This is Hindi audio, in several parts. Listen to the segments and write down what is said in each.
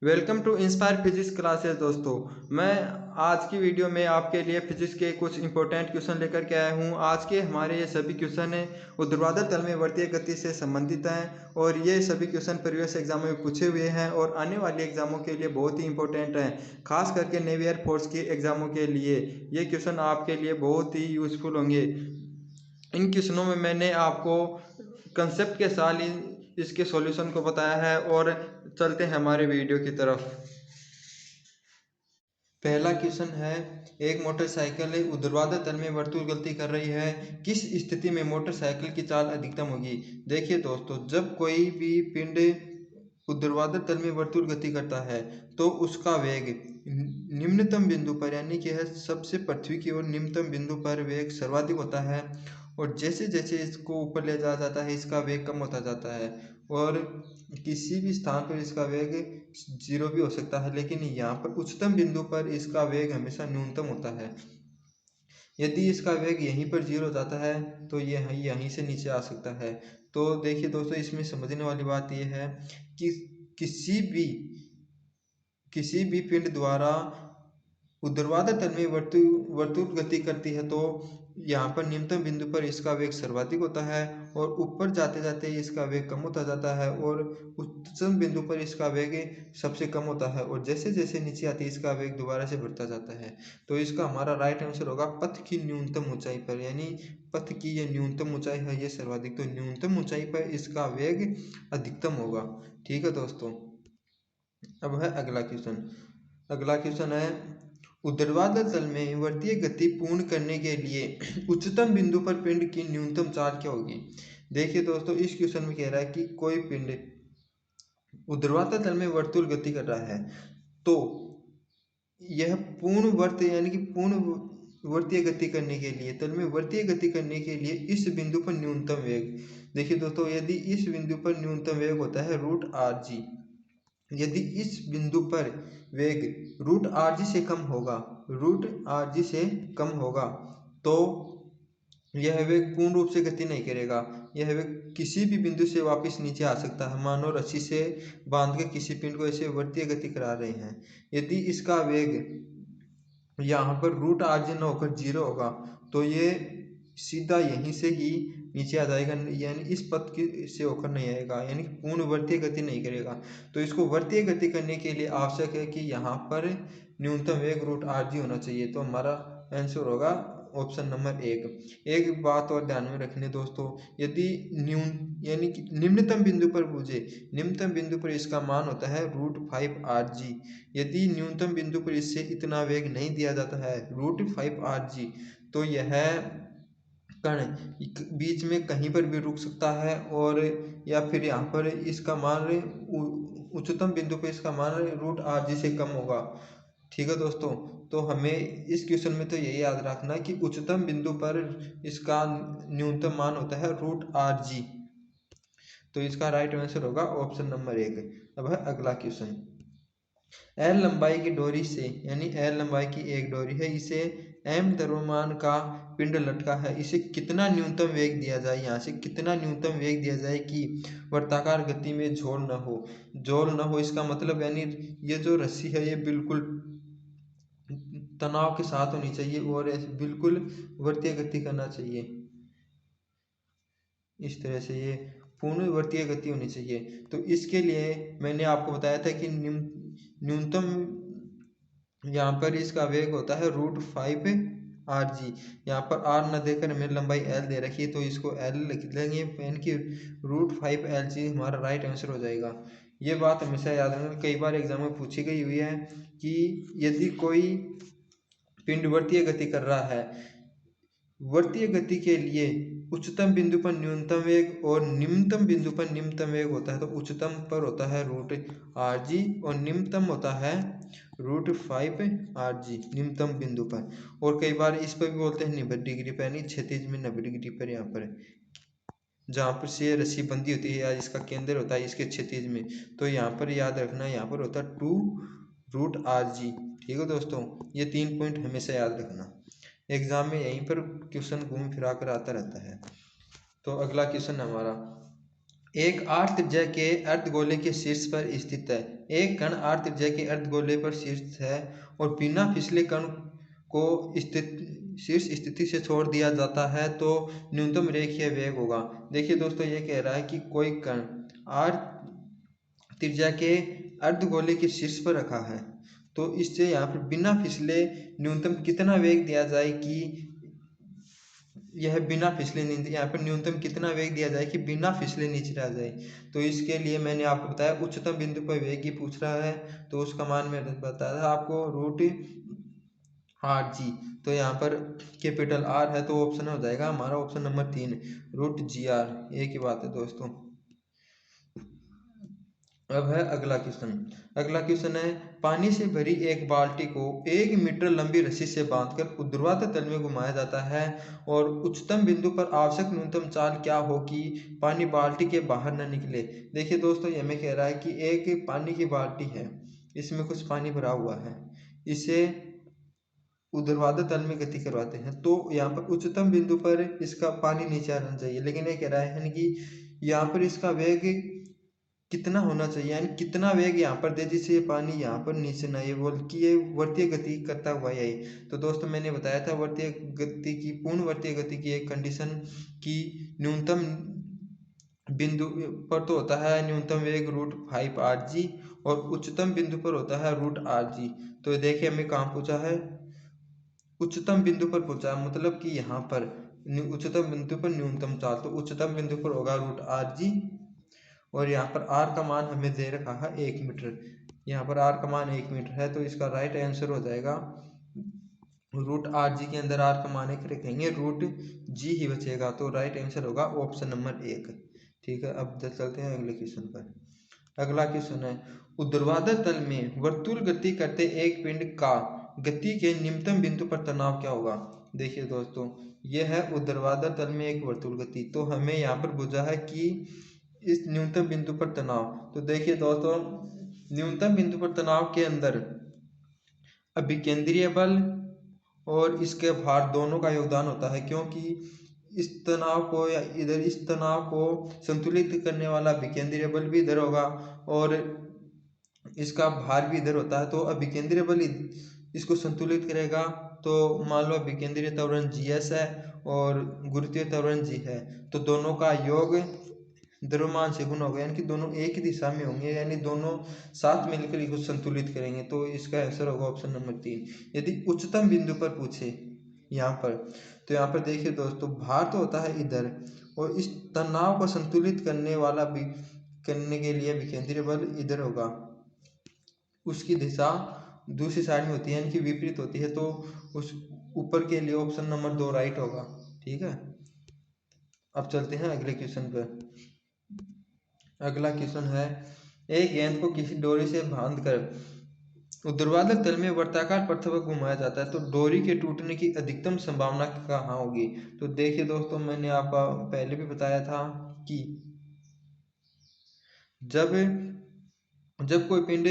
Welcome to inspire physics classes दोस्तों। मैं आज की वीडियो में आपके लिए फिजिक्स के कुछ इंपॉर्टेंट क्वेश्चन लेकर के आया हूं। आज के हमारे ये सभी क्वेश्चन हैं ऊर्ध्वाधर तल में वर्तीय गति से संबंधित हैं और ये सभी क्वेश्चन प्रीवियस एग्जामों में पूछे हुए हैं और आने वाले एग्जामों के लिए बहुत ही इंपॉर्टेंट हैं। खास करके नेवी एयरफोर्स के एग्जामों के लिए ये क्वेश्चन आपके लिए बहुत ही यूजफुल होंगे। इन क्वेश्चनों में मैंने आपको कंसेप्ट के साथ इसके सॉल्यूशन को बताया है और चलते हैं हमारे वीडियो की तरफ। पहला क्वेश्चन है, एक मोटरसाइकिल ऊर्ध्वाधर तल में वर्तुल गति कर रही है, किस स्थिति में मोटरसाइकिल की चाल अधिकतम होगी। देखिए दोस्तों, जब कोई भी पिंड ऊर्ध्वाधर तल में वर्तुल गति करता है तो उसका वेग निम्नतम बिंदु पर यानी कि है सबसे पृथ्वी की ओर निम्नतम बिंदु पर वेग सर्वाधिक होता है और जैसे जैसे इसको ऊपर ले जाया जाता है इसका वेग कम होता जाता है और किसी भी स्थान पर इसका वेग जीरो भी हो सकता है, लेकिन यहाँ पर उच्चतम बिंदु पर इसका वेग हमेशा न्यूनतम होता है। यदि इसका वेग यहीं पर जीरो हो जाता है तो ये यहीं से नीचे आ सकता है। तो देखिए दोस्तों, इसमें समझने वाली बात यह है कि किसी भी किसी भी पिंड द्वारा ऊर्ध्वाधर तल में वर्तुल गति करती है तो यहाँ पर निम्नतम बिंदु पर इसका वेग सर्वाधिक होता है और ऊपर जाते जाते इसका वेग कम होता जाता है और उच्चतम बिंदु पर इसका वेग सबसे कम होता है और जैसे जैसे नीचे आती है इसका वेग दोबारा से बढ़ता जाता है। तो इसका हमारा राइट आंसर होगा पथ की न्यूनतम ऊंचाई पर, यानी पथ की ये न्यूनतम ऊंचाई है ये सर्वाधिक, तो न्यूनतम ऊंचाई पर इसका वेग अधिकतम होगा। ठीक है दोस्तों, अब है अगला क्वेश्चन। अगला क्वेश्चन है, ऊर्ध्वाधर तल में वर्तीय गति पूर्ण करने के लिए उच्चतम बिंदु पर पिंड की न्यूनतम चाल क्या होगी। देखिए दोस्तों, इस क्वेश्चन में कह रहा है कि कोई पिंड ऊर्ध्वाधर तल में वर्तुल गति कर रहा है तो यह पूर्ण वर्त यानी कि पूर्ण वर्तीय गति करने के लिए तल में वर्तीय गति करने के लिए इस बिंदु पर न्यूनतम वेग। देखिए दोस्तों, यदि इस बिंदु पर न्यूनतम वेग होता है रूट आर जी, यदि इस बिंदु पर वेग रूट आर जी से कम होगा, रूट आर जी से कम होगा तो यह वेग पूर्ण रूप से गति नहीं करेगा। यह वेग किसी भी बिंदु से वापस नीचे आ सकता है, मानो रस्सी से बांध के किसी पिंड को ऐसे वर्तीय गति करा रहे हैं। यदि इसका वेग यहाँ पर रूट आर जी न होकर जीरो होगा तो ये सीधा यहीं से ही नीचे आ जाएगा, यानी इस पथ की से होकर नहीं आएगा, यानी पूर्ण वर्तीय गति नहीं करेगा। तो इसको वर्तीय गति करने के लिए आवश्यक है कि यहाँ पर न्यूनतम वेग रूट आर जी होना चाहिए। तो हमारा आंसर होगा ऑप्शन नंबर एक बात और ध्यान में रखने दोस्तों, यदि यानी कि निम्नतम बिंदु पर पूछे, निम्नतम बिंदु पर इसका मान होता है रूट 5 आर जी। यदि न्यूनतम बिंदु पर इससे इतना वेग नहीं दिया जाता है रूट 5 आर जी तो यह कण बीच में कहीं पर भी रुक सकता है और या फिर यहाँ पर इसका मान उच्चतम बिंदु पर इसका मान रूट आर जी से कम होगा। ठीक है दोस्तों, तो हमें इस क्वेश्चन में तो यही याद रखना कि उच्चतम बिंदु पर इसका न्यूनतम मान होता है रूट आर जी। तो इसका राइट आंसर होगा ऑप्शन नंबर अब है अगला क्वेश्चन। एल लंबाई की डोरी से, यानी एल लंबाई की एक डोरी है, इसे एम द्रव्यमान का पिंड लटका है, इसे कितना न्यूनतम वेग दिया जाए, यहाँ से कितना न्यूनतम वेग दिया जाए कि वर्ताकार गति में झोल न हो। झोल न हो इसका मतलब यानी ये जो रस्सी है ये बिल्कुल तनाव के साथ होनी चाहिए और बिल्कुल वर्तीय गति करना चाहिए। इस तरह से ये पूर्ण वर्तीय गति होनी चाहिए। तो इसके लिए मैंने आपको बताया था कि न्यूनतम यहाँ पर इसका वेग होता है रूट 5 आर जी। यहाँ पर आर न देकर हमें लंबाई एल दे रखी है तो इसको एल लिख लेंगे, यानी कि रूट 5 एल जी हमारा राइट आंसर हो जाएगा। ये बात हमेशा याद रखना, कई बार एग्जाम में पूछी गई हुई है कि यदि कोई पिंड वर्तीय गति कर रहा है, वर्तीय गति के लिए उच्चतम बिंदु पर न्यूनतम वेग और निम्नतम बिंदु पर निम्नतम वेग होता है, तो उच्चतम पर होता है रूट आर जी और निम्नतम होता है रूट 5 आर जी निम्नतम बिंदु पर। और कई बार इस पर भी बोलते हैं 90 डिग्री पर, यानी क्षैतिज में 90 डिग्री पर, यहाँ पर जहाँ पर से रस्सी बंदी होती है या इसका केंद्र होता है इसके क्षैतिज में, तो यहाँ पर याद रखना यहाँ पर होता है 2 रूट आर जी। ठीक है दोस्तों, ये 3 पॉइंट हमेशा याद रखना, एग्जाम में यहीं पर क्वेश्चन घूम फिरा कर आता रहता है। तो अगला क्वेश्चन हमारा, एक आठ त्रिज्या के अर्धगोले के शीर्ष पर स्थित है। एक कण आठ त्रिज्या के अर्धगोले पर शीर्ष है और बिना फिसले कण को स्थित शीर्ष स्थिति से छोड़ दिया जाता है तो न्यूनतम रेखीय वेग होगा। देखिए दोस्तों, ये कह रहा है कि कोई कण आठ त्रिज्या के अर्धगोले के शीर्ष पर रखा है, तो इससे यहाँ पर बिना फिसले न्यूनतम कितना वेग दिया जाए कि यह बिना फिसले नीचे, यहाँ पर न्यूनतम कितना वेग दिया जाए कि बिना फिसले नीचे आ जाए। तो इसके लिए मैंने आपको बताया उच्चतम बिंदु पर वेग ही पूछ रहा है, तो उसका मान मैंने बताया था आपको √r(g). तो यहाँ पर कैपिटल R है तो ऑप्शन हो जाएगा हमारा ऑप्शन नंबर 3 √gr। एक ही बात है दोस्तों। अब है अगला क्वेश्चन। अगला क्वेश्चन है, पानी से भरी एक बाल्टी को 1 मीटर लंबी रस्सी से बांधकर ऊर्ध्वाधर तल में घुमाया जाता है और उच्चतम बिंदु पर आवश्यक न्यूनतम चाल क्या हो कि पानी बाल्टी के बाहर न निकले। देखिए दोस्तों, ये हमें कह रहा है कि एक पानी की बाल्टी है, इसमें कुछ पानी भरा हुआ है, इसे ऊर्ध्वाधर तल में गति करवाते हैं, तो यहाँ पर उच्चतम बिंदु पर इसका पानी नीचे आना चाहिए, लेकिन ये कह रहा है कि यहाँ पर इसका वेग कितना होना चाहिए, यानी कितना वेग यहाँ पर दे जिससे ये पानी यहाँ पर नीचे ना, ये बोल कि ये वर्तीय गति करता हुआ है। तो दोस्तों मैंने बताया था वर्तीय गति की, पूर्ण वर्तीय गति की एक कंडीशन की न्यूनतम बिंदु पर तो होता है न्यूनतम वेग √5rg और उच्चतम बिंदु पर होता है √rg। तो देखिए हमें कहाँ पूछा है, उच्चतम बिंदु पर पूछा है, मतलब कि यहाँ पर उच्चतम बिंदु पर न्यूनतम चाल, तो उच्चतम बिंदु पर होगा √rg और यहाँ पर r का मान हमें दे रखा है 1 मीटर। यहाँ पर r का मान 1 मीटर है, तो इसका राइट आंसर हो जाएगा √rg के अंदर r का मान 1 रखेंगे, √g ही बचेगा, तो राइट आंसर होगा ऑप्शन नंबर 1। ठीक है, अब चलते हैं अगले क्वेश्चन पर। अगला क्वेश्चन है, ऊर्ध्वाधर तल में वर्तुल गति करते एक पिंड का गति के निम्नतम बिंदु पर तनाव क्या होगा। देखिए दोस्तों, यह है ऊर्ध्वाधर तल में एक वर्तुल गति, तो हमें यहाँ पर बुझा है कि इस न्यूनतम बिंदु पर तनाव। तो देखिए दोस्तों, न्यूनतम बिंदु पर तनाव के अंदर अभिकेंद्रीय बल और इसके भार दोनों का योगदान होता है, क्योंकि इस तनाव को या इधर इस तनाव को संतुलित करने वाला अभिकेंद्रीय बल भी इधर होगा और इसका भार भी इधर होता है, तो अभिकेंद्रीय बल इसको संतुलित करेगा। तो मान लो अभिकेंद्रीय त्वरण GS है और गुरुत्वीय त्वरण G है, तो दोनों का योग द्रव्यमान से गुना होगा, यानी कि दोनों एक ही दिशा में होंगे, यानी दोनों साथ मिलकर इसको संतुलित करेंगे, तो इसका आंसर होगा ऑप्शन नंबर 3। यदि उच्चतम बिंदु पर पूछे यहाँ पर, तो यहाँ पर देखिए दोस्तों, भार तो होता है इधर और इस तनाव को संतुलित करने वाला भी करने के लिए विकेंद्रीय बल इधर होगा, उसकी दिशा दूसरी साइड में होती है, यानी कि विपरीत होती है, तो उस ऊपर के लिए ऑप्शन नंबर 2 राइट होगा। ठीक है, अब चलते हैं अगले क्वेश्चन पर। अगला क्वेश्चन है, एक गेंद को किसी डोरी से बांधकर ऊर्ध्वाधर तल में वर्ताकार पृष्ठभाग घुमाया जाता है, तो डोरी के टूटने की अधिकतम संभावना कहाँ होगी। तो देखिए दोस्तों, मैंने आपको पहले भी बताया था कि जब कोई पिंड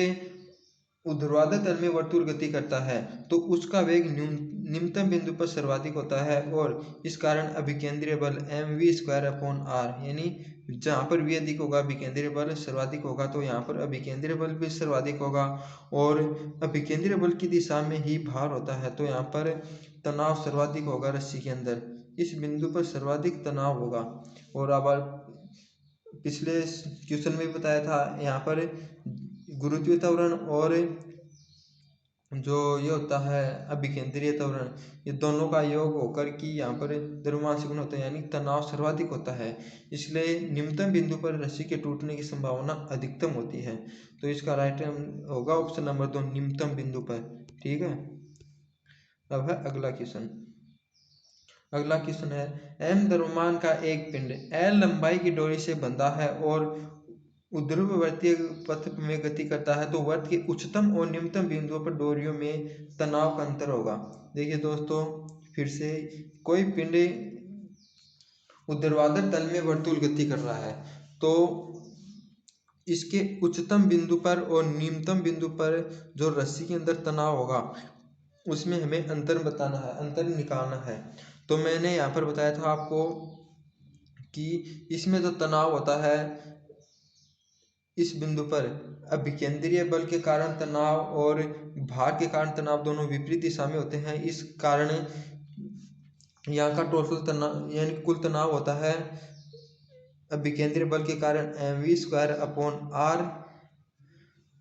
ऊर्ध्वाधर तल में वर्तुल गति करता है तो उसका वेग निम्नतम बिंदु पर सर्वाधिक होता है और इस कारण अभिकेंद्रीय बल mv²/r, यानी जहाँ पर v अधिक होगा अभिकेंद्रीय बल सर्वाधिक होगा, तो यहाँ पर अभिकेंद्रीय बल भी सर्वाधिक होगा और अभिकेंद्रीय बल की दिशा में ही भार होता है, तो यहाँ पर तनाव सर्वाधिक होगा रस्सी के अंदर, इस बिंदु पर सर्वाधिक तनाव होगा। और अब पिछले क्वेश्चन में बताया था, यहाँ पर गुरुत्वीय त्वरण और जो ये होता है अभिकेंद्रीय त्वरण, ये दोनों का योग होकर कि यहाँ पर द्रव्यमान से गुना होता है, यानी तनाव सर्वाधिक होता है, इसलिए निम्नतम बिंदु पर रस्सी के टूटने की संभावना अधिकतम होती है, तो इसका राइट होगा ऑप्शन नंबर 2 निम्नतम बिंदु पर। ठीक है, अब है अगला क्वेश्चन। अगला क्वेश्चन है, m द्रव्यमान का एक पिंड L लंबाई की डोरी से बंधा है और ऊर्ध्वाधर पथ में गति करता है, तो वृत्त के उच्चतम और निम्नतम बिंदुओं पर डोरियों में तनाव का अंतर होगा। देखिए दोस्तों, फिर से कोई पिंड ऊर्ध्वाधर तल में वर्तुल गति कर रहा है, तो इसके उच्चतम बिंदु पर और निम्नतम बिंदु पर जो रस्सी के अंदर तनाव होगा उसमें हमें अंतर बताना है, अंतर निकालना है। तो मैंने यहाँ पर बताया था आपको कि इसमें जो तनाव होता है इस बिंदु पर अभिकेंद्रीय बल के कारण तनाव और भार के कारण तनाव दोनों विपरीत दिशा में होते हैं। इस कारण यहाँ का टोटल तनाव यानी कुल तनाव होता है अभिकेंद्रीय बल के कारण mv²/r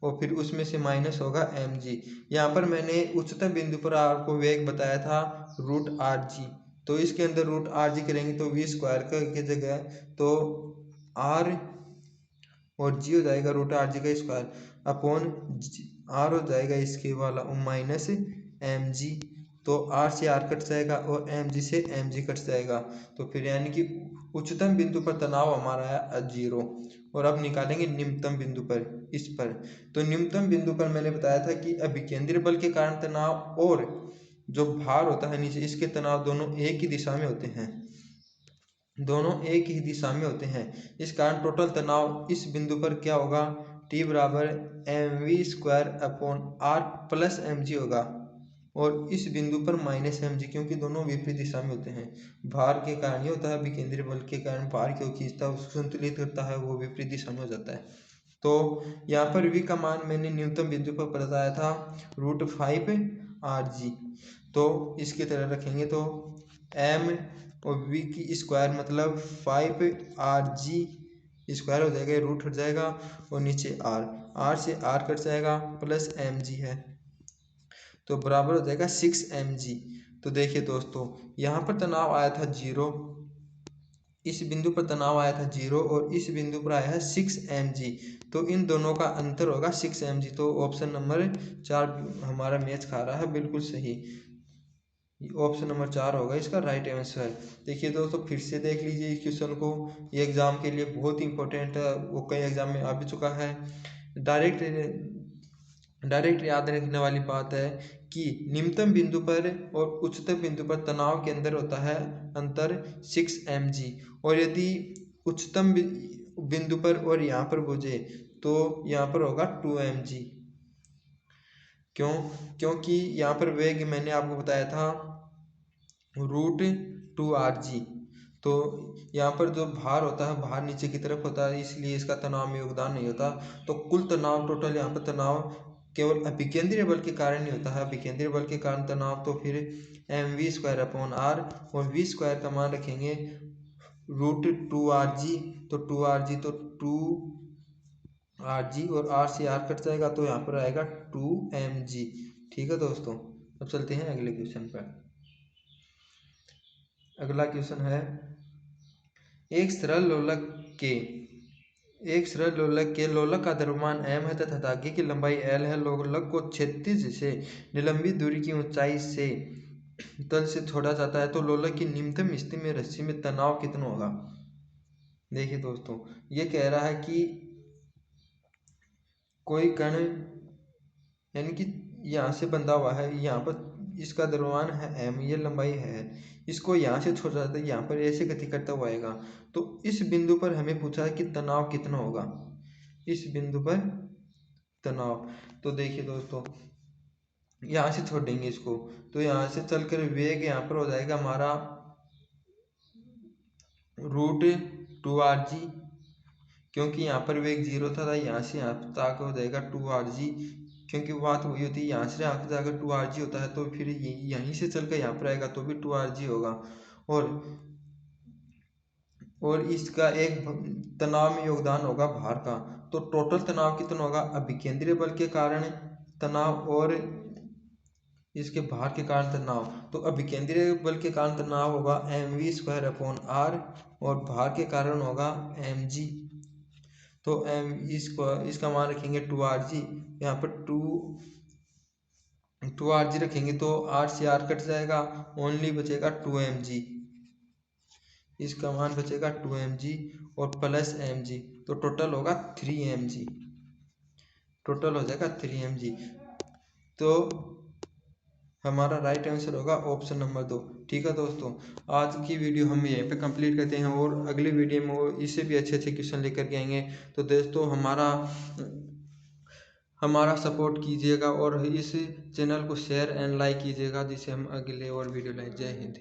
और फिर उसमें से माइनस होगा mg। यहाँ पर मैंने उच्चतम बिंदु पर r को वेग बताया था √rg, तो इसके अंदर √rg करेंगे तो v² की जगह तो r और g हो जाएगा √rg² अपॉन r हो जाएगा इसके वाला माइनस mg। तो r से r कट जाएगा और mg से mg कट जाएगा, तो फिर यानी कि उच्चतम बिंदु पर तनाव हमारा है 0। और अब निकालेंगे निम्नतम बिंदु पर इस पर। तो निम्नतम बिंदु पर मैंने बताया था कि अभिकेंद्रीय बल के कारण तनाव और जो भार होता है नीचे इसके तनाव दोनों एक ही दिशा में होते हैं, दोनों एक ही दिशा में होते हैं। इस कारण टोटल तनाव इस बिंदु पर क्या होगा, T बराबर mv²/r प्लस mg होगा और इस बिंदु पर माइनस mg, क्योंकि दोनों विपरीत दिशा में होते हैं। भार के कारण ये होता है अभिकेंद्रीय बल के कारण भार क्यों खींचता है उसको संतुलित करता है, वो विपरीत दिशा में हो जाता है। तो यहाँ पर v का मान मैंने न्यूनतम बिंदु पर बताया था √5rg, तो इसकी तरह रखेंगे तो m और v की स्क्वायर मतलब 5rg² हो जाएगा, रूट हट जाएगा और नीचे r से r कट जाएगा प्लस mg है तो बराबर हो जाएगा 6mg। तो देखिए दोस्तों यहाँ पर तनाव आया था 0, इस बिंदु पर तनाव आया था 0 और इस बिंदु पर आया है 6mg, तो इन दोनों का अंतर होगा 6mg। तो ऑप्शन नंबर 4 हमारा मैच खा रहा है, बिल्कुल सही ऑप्शन नंबर 4 होगा इसका राइट आंसर। देखिए दोस्तों फिर से देख लीजिए इस क्वेश्चन को, ये एग्जाम के लिए बहुत इंपॉर्टेंट है, वो कई एग्जाम में आ भी चुका है। डायरेक्ट याद रखने वाली बात है कि निम्नतम बिंदु पर और उच्चतम बिंदु पर तनाव के अंदर होता है अंतर 6mg, और यदि उच्चतम बिंदु पर और यहाँ पर बुझे तो यहाँ पर होगा 2mg। क्योंकि यहाँ पर वेग मैंने आपको बताया था √2rg, तो यहाँ पर जो भार होता है भार नीचे की तरफ होता है, इसलिए इसका तनाव में योगदान नहीं होता। तो कुल तनाव टोटल यहाँ पर तनाव केवल अभिकेंद्रीय बल के कारण नहीं होता है, अभिकेंद्रीय बल के कारण तनाव तो फिर mv²/r और v² का मान रखेंगे √2rg, तो 2rg तो 2rg और r से r कट जाएगा तो यहाँ पर आएगा 2mg। ठीक है दोस्तों, अब चलते हैं अगले क्वेश्चन पर। अगला क्वेश्चन है एक सरल लोलक के लोलक का द्रव्यमान m है तथा धागे की लंबाई l है। लोलक को क्षैतिज से निलंबित दूरी की ऊंचाई से तल से छोड़ा जाता है, तो लोलक की निम्नतम स्थिति में रस्सी में तनाव कितना होगा। देखिए दोस्तों ये कह रहा है कि कोई कण यानी कि यहाँ से बंधा हुआ है, यहाँ पर इसका द्रव्यमान है m, ये लंबाई है, इसको यहाँ से छोड़ जाता है, यहाँ पर ऐसे गति करता हुआ आएगा। तो इस बिंदु पर हमें पूछा है कि तनाव कितना होगा, इस बिंदु पर तनाव। तो देखिए दोस्तों यहाँ से छोड़ देंगे इसको, तो यहाँ से चलकर वेग यहाँ पर हो जाएगा हमारा √2rg, क्योंकि यहाँ पर वेग 0 था, यहाँ से यहाँ तक हो जाएगा 2rg, क्योंकि बात वही होती है यहाँ से आगे जाकर 2rg होता है, तो फिर यहीं से चलकर यहाँ पर आएगा तो भी 2rg होगा। और इसका एक तनाव में योगदान होगा भार का, तो टोटल तनाव कितना होगा, अभिकेंद्रीय बल के कारण तनाव और इसके भार के कारण तनाव। तो अभिकेंद्रीय बल के कारण तनाव होगा mv²/r और भार के कारण होगा mg। तो इसका मान रखेंगे 2rg, यहाँ पर 2rg रखेंगे तो r से r कट जाएगा, ओनली बचेगा 2mg, इसका मान बचेगा 2mg और प्लस mg, तो टोटल होगा 3mg, टोटल हो जाएगा 3mg। तो हमारा राइट आंसर होगा ऑप्शन नंबर 2। ठीक है दोस्तों, आज की वीडियो हम यहीं पे कंप्लीट करते हैं और अगली वीडियो में वो इससे भी अच्छे अच्छे क्वेश्चन लेकर के आएंगे। तो दोस्तों हमारा सपोर्ट कीजिएगा और इस चैनल को शेयर एंड लाइक कीजिएगा, जिससे हम अगले और वीडियो लाए। जय हिंद।